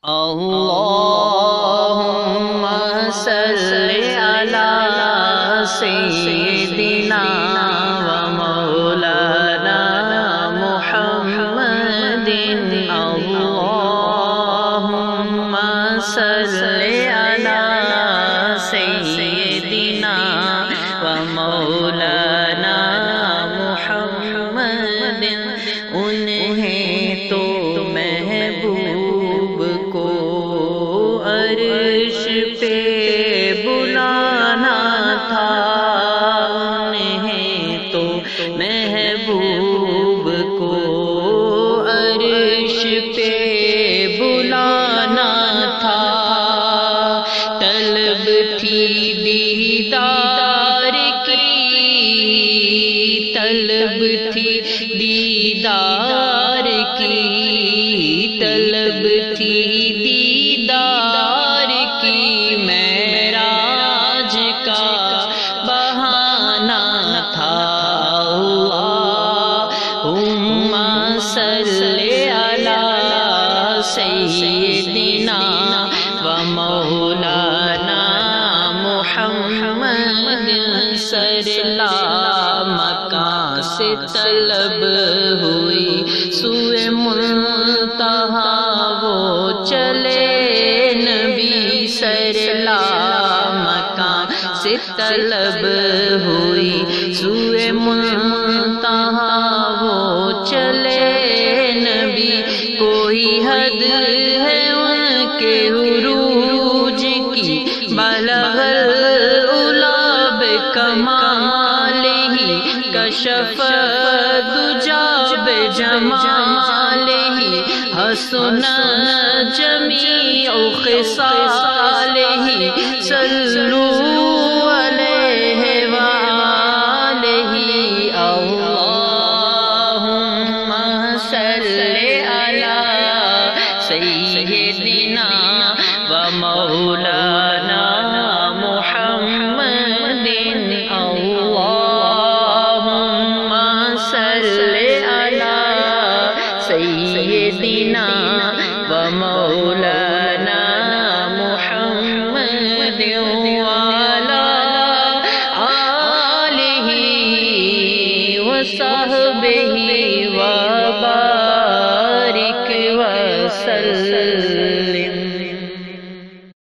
اللهم صل على سيدنا ومولانا محمد اللهم صل على سيدنا ومولانا محمد انہیں تو محبوب کو عرش پہ بلانا تھا، انہیں تو محبوب کو عرش پہ بلانا تھا، طلب تھی دیدار کی، طلب تھی دیدار کی، طلب تھی دیدار کی، معراج کا بہانہ تھا۔ اللہم صلی علی سیدنا و مولانا محمد سرلا مکان سے طلب ہوئی سوئے منتہا وہ چلے نبی سرلا مکان سے طلب ہوئی سوئے منتہا وہ چلے نبی، کوئی حد ہے ان کے عروج کی، بلغ العلا بکمالہ کشف الدجا بجمالہ، حسن جمیع خصالہ، صلوا علیہ وآلہ۔ اللہم صلی علی سیدنا و مولانا محمد، اللہم صلی علی سیدنا و مولانا محمد وعلی آلہ وصحبہ